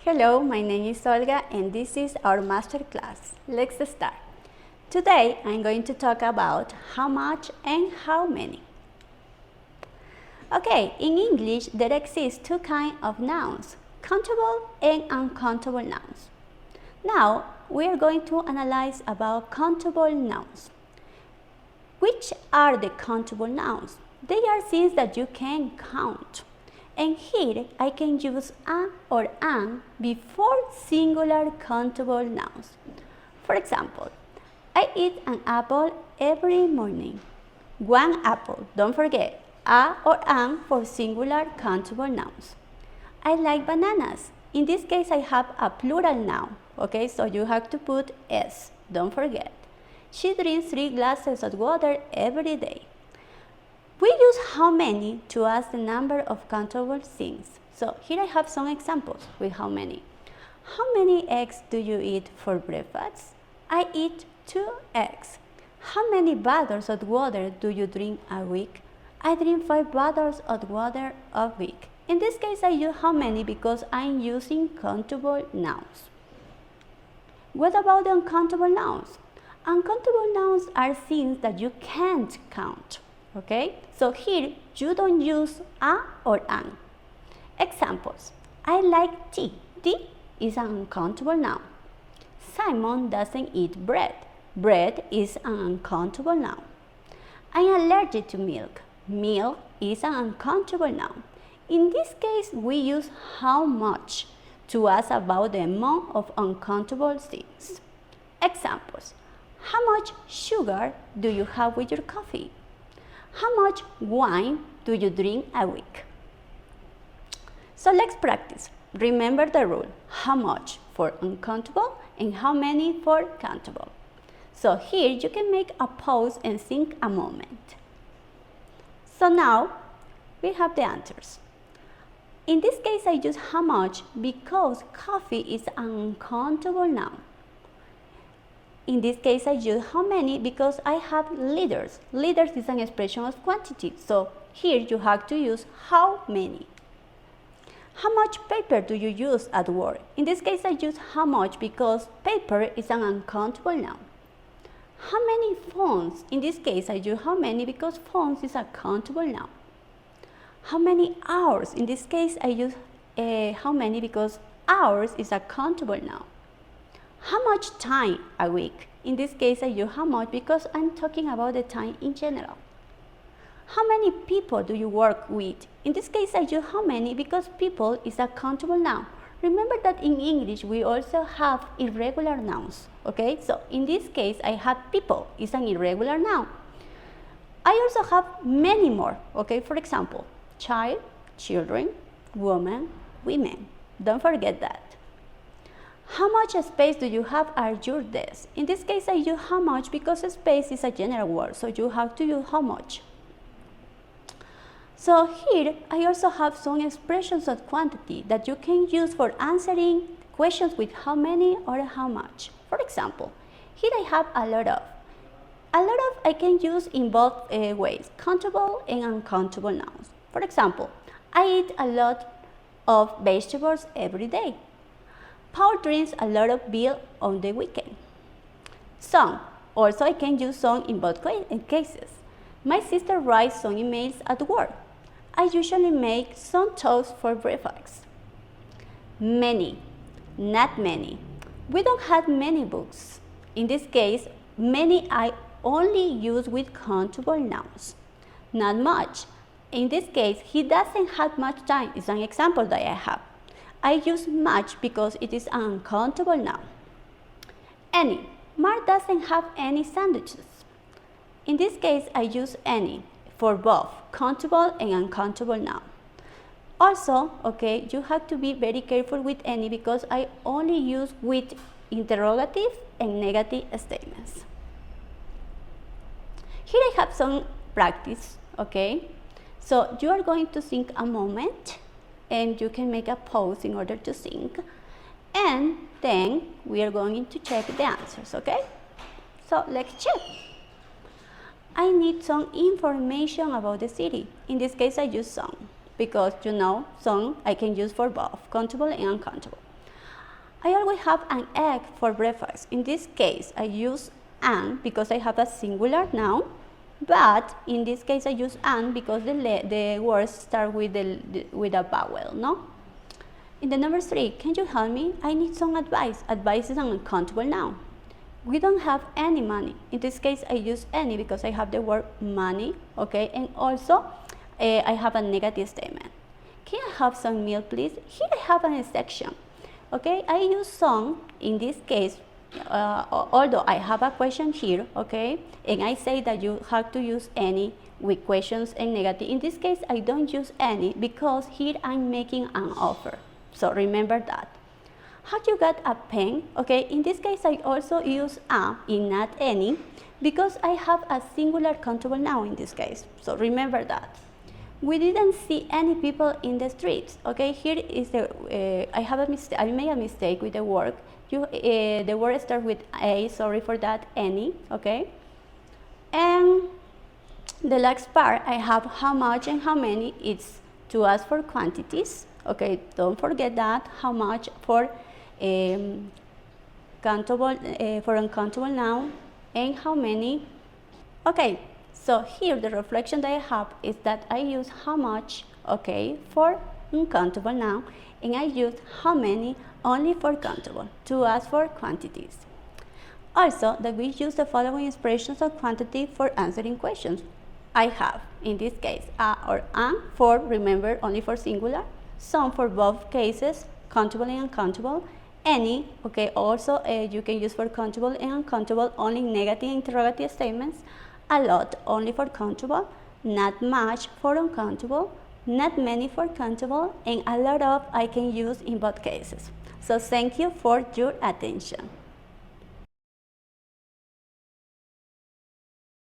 Hello, my name is Olga and this is our master class. Let's start. Today I'm going to talk about how much and how many. Okay, in English there exist two kinds of nouns, countable and uncountable nouns. Now we are going to analyze about countable nouns. Which are the countable nouns? They are things that you can count. And here I can use a or an before singular countable nouns. For example, I eat an apple every morning. One apple, don't forget, a or an for singular countable nouns. I like bananas. In this case I have a plural noun, okay, so you have to put s, don't forget. She drinks 3 glasses of water every day. We use how many to ask the number of countable things. So here I have some examples with how many. How many eggs do you eat for breakfast? I eat 2 eggs. How many bottles of water do you drink a week? I drink 5 bottles of water a week. In this case I use how many because I'm using countable nouns. What about the uncountable nouns? Uncountable nouns are things that you can't count. Okay, so here you don't use a or an. Examples, I like tea. Tea is an uncountable noun. Simon doesn't eat bread. Bread is an uncountable noun. I'm allergic to milk. Milk is an uncountable noun. In this case, we use how much to ask about the amount of uncountable things. Examples, how much sugar do you have with your coffee? How much wine do you drink a week? So let's practice. Remember the rule, how much for uncountable and how many for countable. So here you can make a pause and think a moment. So now we have the answers. In this case I use how much because coffee is an uncountable noun. In this case, I use how many because I have liters. Liters is an expression of quantity, so here you have to use how many. How much paper do you use at work? In this case, I use how much because paper is an uncountable noun. How many phones? In this case, I use how many because phones is a countable noun. How many hours? In this case, I use how many because hours is a countable noun. How much time a week? In this case, I use how much because I'm talking about the time in general. How many people do you work with? In this case, I use how many because people is a countable noun. Remember that in English, we also have irregular nouns, okay? So in this case, I have people is an irregular noun. I also have many more, okay? For example, child, children, woman, women. Don't forget that. How much space do you have at your desk? In this case, I use how much because space is a general word, so you have to use how much. So here, I also have some expressions of quantity that you can use for answering questions with how many or how much. For example, here I have a lot of. A lot of I can use in both ways, countable and uncountable nouns. For example, I eat a lot of vegetables every day. Paul drinks a lot of beer on the weekend. Some. Also, I can use some in both cases. My sister writes some emails at work. I usually make some toast for breakfast. Many. Not many. We don't have many books. In this case, many I only use with countable nouns. Not much. In this case, he doesn't have much time. It's an example that I have. I use much because it is an uncountable noun. Any. Mark doesn't have any sandwiches. In this case, I use any for both countable and uncountable noun. Also, okay, you have to be very careful with any because I only use with interrogative and negative statements. Here I have some practice, okay? So you are going to think a moment and you can make a pause in order to think. And then we are going to check the answers, okay? So let's check. I need some information about the city. In this case, I use some because, you know, some I can use for both countable and uncountable. I always have an egg for breakfast. In this case, I use an because I have a singular noun, but in this case I use an because the words start with a vowel, no? In the number 3, can you help me? I need some advice. Advice is an uncountable noun. We don't have any money. In this case, I use any because I have the word money, okay? And also, I have a negative statement. Can I have some milk, please? Here I have an section, okay? I use some, in this case, although I have a question here, okay? And I say that you have to use any with questions and negative. In this case, I don't use any because here I'm making an offer. So remember that. Have you got a pen? Okay, in this case, I also use a in not any because I have a singular countable noun in this case. So remember that. We didn't see any people in the streets. Okay, here is the, I made a mistake with the word. The word starts with a, sorry for that, any, okay? And the last part, I have how much and how many. It's to ask for quantities. Okay, don't forget that, how much for uncountable noun and how many. Okay, so here the reflection that I have is that I use how much, okay, for uncountable noun, and I use how many only for countable to ask for quantities. Also, that we use the following expressions of quantity for answering questions. I have, in this case, a or an for, remember, only for singular, some for both cases, countable and uncountable, any, okay, also you can use for countable and uncountable only negative interrogative statements, a lot only for countable, not much for uncountable, not many for countable, and a lot of I can use in both cases. So thank you for your attention.